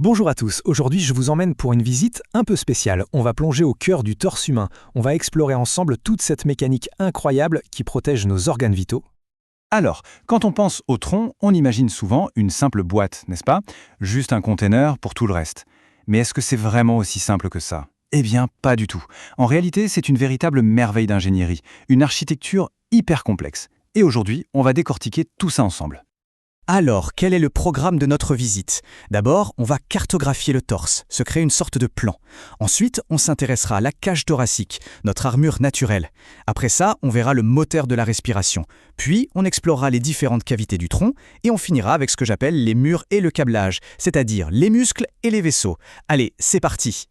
Bonjour à tous, aujourd'hui je vous emmène pour une visite un peu spéciale. On va plonger au cœur du torse humain. On va explorer ensemble toute cette mécanique incroyable qui protège nos organes vitaux. Alors, quand on pense au tronc, on imagine souvent une simple boîte, n'est-ce pas? Juste un container pour tout le reste. Mais est-ce que c'est vraiment aussi simple que ça? Eh bien, pas du tout. En réalité, c'est une véritable merveille d'ingénierie, une architecture hyper complexe. Et aujourd'hui, on va décortiquer tout ça ensemble. Alors, quel est le programme de notre visite? D'abord, on va cartographier le torse, se créer une sorte de plan. Ensuite, on s'intéressera à la cage thoracique, notre armure naturelle. Après ça, on verra le moteur de la respiration. Puis, on explorera les différentes cavités du tronc et on finira avec ce que j'appelle les murs et le câblage, c'est-à-dire les muscles et les vaisseaux. Allez, c'est parti!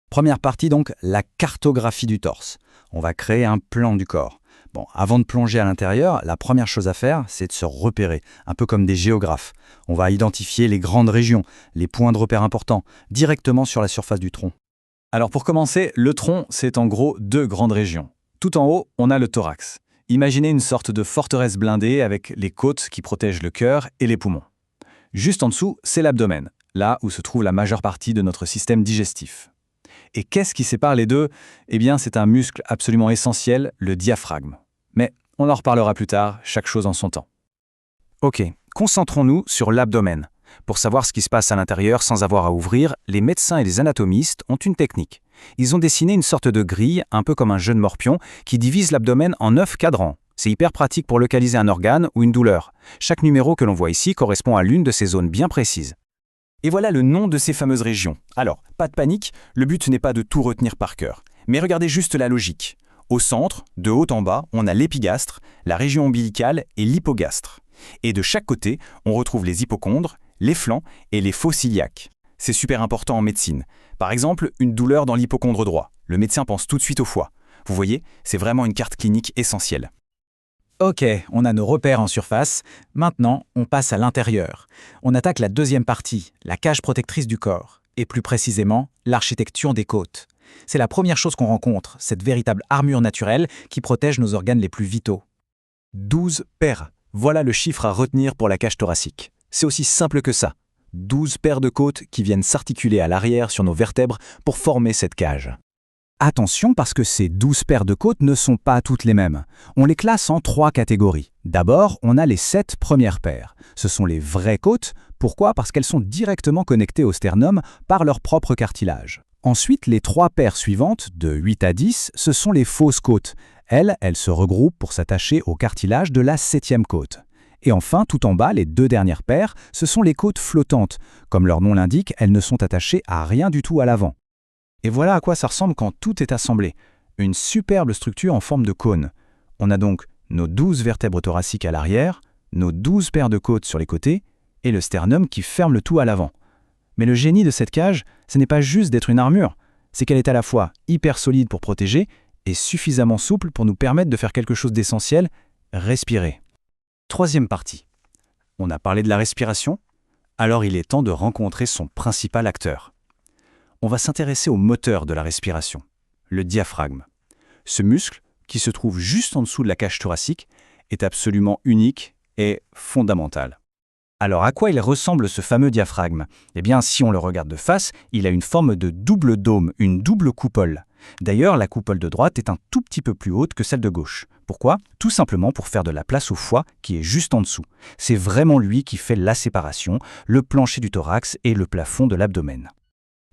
Première partie donc, la cartographie du torse. On va créer un plan du corps. Bon, avant de plonger à l'intérieur, la première chose à faire, c'est de se repérer, un peu comme des géographes. On va identifier les grandes régions, les points de repère importants, directement sur la surface du tronc. Alors pour commencer, le tronc, c'est en gros deux grandes régions. Tout en haut, on a le thorax. Imaginez une sorte de forteresse blindée avec les côtes qui protègent le cœur et les poumons. Juste en dessous, c'est l'abdomen, là où se trouve la majeure partie de notre système digestif. Et qu'est-ce qui sépare les deux? Eh bien, c'est un muscle absolument essentiel, le diaphragme. Mais on en reparlera plus tard, chaque chose en son temps. Ok, concentrons-nous sur l'abdomen. Pour savoir ce qui se passe à l'intérieur sans avoir à ouvrir, les médecins et les anatomistes ont une technique. Ils ont dessiné une sorte de grille, un peu comme un jeu de morpion, qui divise l'abdomen en 9 cadrans. C'est hyper pratique pour localiser un organe ou une douleur. Chaque numéro que l'on voit ici correspond à l'une de ces zones bien précises. Et voilà le nom de ces fameuses régions. Alors, pas de panique, le but n'est pas de tout retenir par cœur. Mais regardez juste la logique. Au centre, de haut en bas, on a l'épigastre, la région ombilicale et l'hypogastre. Et de chaque côté, on retrouve les hypocondres, les flancs et les faux ciliaques. C'est super important en médecine. Par exemple, une douleur dans l'hypocondre droit. Le médecin pense tout de suite au foie. Vous voyez, c'est vraiment une carte clinique essentielle. Ok, on a nos repères en surface. Maintenant, on passe à l'intérieur. On attaque la deuxième partie, la cage protectrice du corps. Et plus précisément, l'architecture des côtes. C'est la première chose qu'on rencontre, cette véritable armure naturelle qui protège nos organes les plus vitaux. 12 paires. Voilà le chiffre à retenir pour la cage thoracique. C'est aussi simple que ça. 12 paires de côtes qui viennent s'articuler à l'arrière sur nos vertèbres pour former cette cage. Attention parce que ces 12 paires de côtes ne sont pas toutes les mêmes. On les classe en 3 catégories. D'abord, on a les 7 premières paires. Ce sont les vraies côtes. Pourquoi? Parce qu'elles sont directement connectées au sternum par leur propre cartilage. Ensuite, les 3 paires suivantes, de 8 à 10, ce sont les fausses côtes. Elles se regroupent pour s'attacher au cartilage de la 7e côte. Et enfin, tout en bas, les 2 dernières paires, ce sont les côtes flottantes. Comme leur nom l'indique, elles ne sont attachées à rien du tout à l'avant. Et voilà à quoi ça ressemble quand tout est assemblé. Une superbe structure en forme de cône. On a donc nos 12 vertèbres thoraciques à l'arrière, nos 12 paires de côtes sur les côtés, et le sternum qui ferme le tout à l'avant. Mais le génie de cette cage, ce n'est pas juste d'être une armure, c'est qu'elle est à la fois hyper solide pour protéger et suffisamment souple pour nous permettre de faire quelque chose d'essentiel, respirer. Troisième partie. On a parlé de la respiration, alors il est temps de rencontrer son principal acteur. On va s'intéresser au moteur de la respiration, le diaphragme. Ce muscle, qui se trouve juste en dessous de la cage thoracique, est absolument unique et fondamental. Alors à quoi il ressemble ce fameux diaphragme? Eh bien, si on le regarde de face, il a une forme de double dôme, une double coupole. D'ailleurs, la coupole de droite est un tout petit peu plus haute que celle de gauche. Pourquoi? Tout simplement pour faire de la place au foie qui est juste en dessous. C'est vraiment lui qui fait la séparation, le plancher du thorax et le plafond de l'abdomen.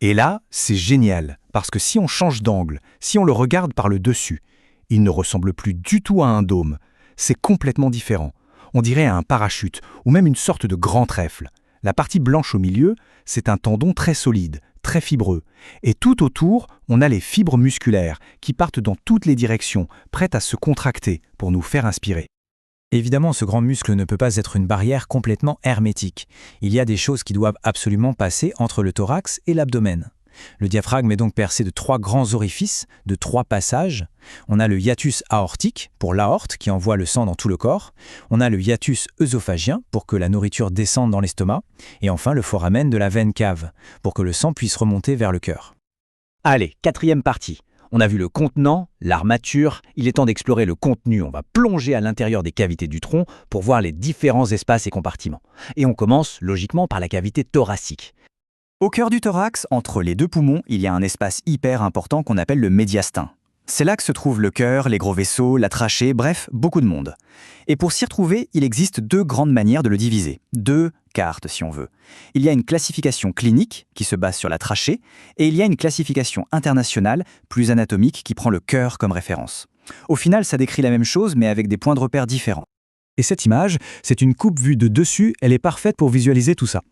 Et là, c'est génial, parce que si on change d'angle, si on le regarde par le dessus, il ne ressemble plus du tout à un dôme. C'est complètement différent. On dirait un parachute, ou même une sorte de grand trèfle. La partie blanche au milieu, c'est un tendon très solide, très fibreux. Et tout autour, on a les fibres musculaires qui partent dans toutes les directions, prêtes à se contracter pour nous faire inspirer. Évidemment, ce grand muscle ne peut pas être une barrière complètement hermétique. Il y a des choses qui doivent absolument passer entre le thorax et l'abdomen. Le diaphragme est donc percé de 3 grands orifices, de 3 passages. On a le hiatus aortique, pour l'aorte qui envoie le sang dans tout le corps. On a le hiatus œsophagien, pour que la nourriture descende dans l'estomac. Et enfin le foramen de la veine cave, pour que le sang puisse remonter vers le cœur. Allez, 4e partie. On a vu le contenant, l'armature, il est temps d'explorer le contenu. On va plonger à l'intérieur des cavités du tronc pour voir les différents espaces et compartiments. Et on commence logiquement par la cavité thoracique. Au cœur du thorax, entre les deux poumons, il y a un espace hyper important qu'on appelle le médiastin. C'est là que se trouvent le cœur, les gros vaisseaux, la trachée, bref, beaucoup de monde. Et pour s'y retrouver, il existe deux grandes manières de le diviser, deux cartes si on veut. Il y a une classification clinique qui se base sur la trachée, et il y a une classification internationale, plus anatomique, qui prend le cœur comme référence. Au final, ça décrit la même chose, mais avec des points de repère différents. Et cette image, c'est une coupe vue de dessus, elle est parfaite pour visualiser tout ça.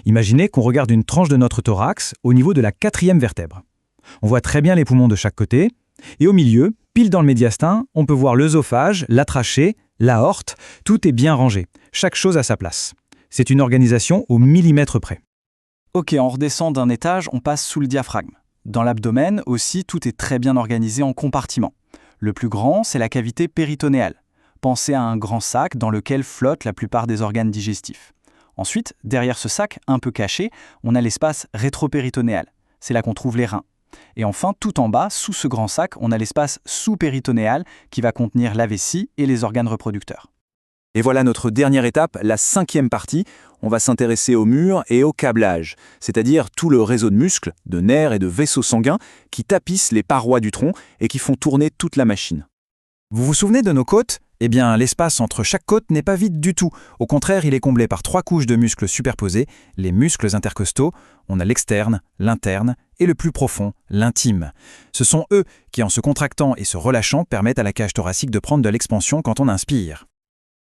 Imaginez qu'on regarde une tranche de notre thorax au niveau de la 4e vertèbre. On voit très bien les poumons de chaque côté, et au milieu, pile dans le médiastin, on peut voir l'œsophage, la trachée, l'aorte, tout est bien rangé, chaque chose à sa place. C'est une organisation au millimètre près. Ok, on redescend d'un étage, on passe sous le diaphragme. Dans l'abdomen aussi, tout est très bien organisé en compartiments. Le plus grand, c'est la cavité péritonéale. Pensez à un grand sac dans lequel flottent la plupart des organes digestifs. Ensuite, derrière ce sac, un peu caché, on a l'espace rétropéritonéal. C'est là qu'on trouve les reins. Et enfin, tout en bas, sous ce grand sac, on a l'espace sous-péritonéal qui va contenir la vessie et les organes reproducteurs. Et voilà notre dernière étape, la 5e partie. On va s'intéresser au mur et au câblage, c'est-à-dire tout le réseau de muscles, de nerfs et de vaisseaux sanguins qui tapissent les parois du tronc et qui font tourner toute la machine. Vous vous souvenez de nos côtes ? Eh bien, l'espace entre chaque côte n'est pas vide du tout. Au contraire, il est comblé par 3 couches de muscles superposés, les muscles intercostaux. On a l'externe, l'interne et le plus profond, l'intime. Ce sont eux qui, en se contractant et se relâchant, permettent à la cage thoracique de prendre de l'expansion quand on inspire.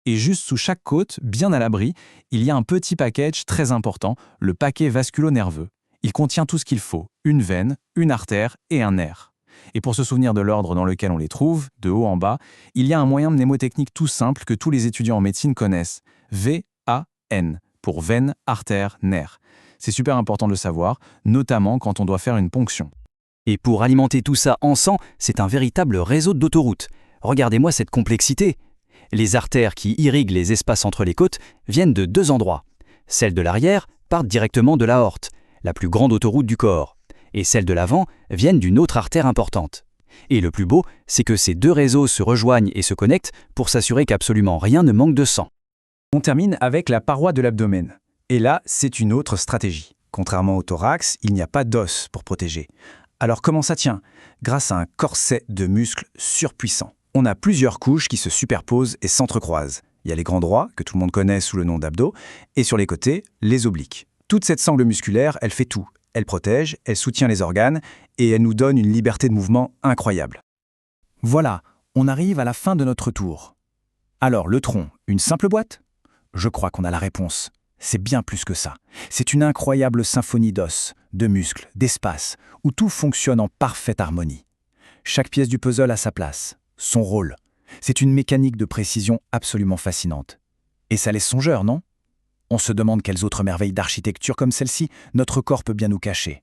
Et juste sous chaque côte, bien à l'abri, il y a un petit package très important, le paquet vasculo-nerveux. Il contient tout ce qu'il faut, une veine, une artère et un nerf. Et pour se souvenir de l'ordre dans lequel on les trouve, de haut en bas, il y a un moyen mnémotechnique tout simple que tous les étudiants en médecine connaissent. V-A-N, pour veine, artère, nerf. C'est super important de le savoir, notamment quand on doit faire une ponction. Et pour alimenter tout ça en sang, c'est un véritable réseau d'autoroutes. Regardez-moi cette complexité. Les artères qui irriguent les espaces entre les côtes viennent de 2 endroits. Celles de l'arrière partent directement de l'aorte, la plus grande autoroute du corps. Et celles de l'avant viennent d'une autre artère importante. Et le plus beau, c'est que ces 2 réseaux se rejoignent et se connectent pour s'assurer qu'absolument rien ne manque de sang. On termine avec la paroi de l'abdomen. Et là, c'est une autre stratégie. Contrairement au thorax, il n'y a pas d'os pour protéger. Alors comment ça tient ? Grâce à un corset de muscles surpuissant. On a plusieurs couches qui se superposent et s'entrecroisent. Il y a les grands droits, que tout le monde connaît sous le nom d'abdos, et sur les côtés, les obliques. Toute cette sangle musculaire, elle fait tout. Elle protège, elle soutient les organes, et elle nous donne une liberté de mouvement incroyable. Voilà, on arrive à la fin de notre tour. Alors, le tronc, une simple boîte ? Je crois qu'on a la réponse. C'est bien plus que ça. C'est une incroyable symphonie d'os, de muscles, d'espace, où tout fonctionne en parfaite harmonie. Chaque pièce du puzzle a sa place, son rôle. C'est une mécanique de précision absolument fascinante. Et ça laisse songeur, non ? On se demande quelles autres merveilles d'architecture comme celle-ci notre corps peut bien nous cacher.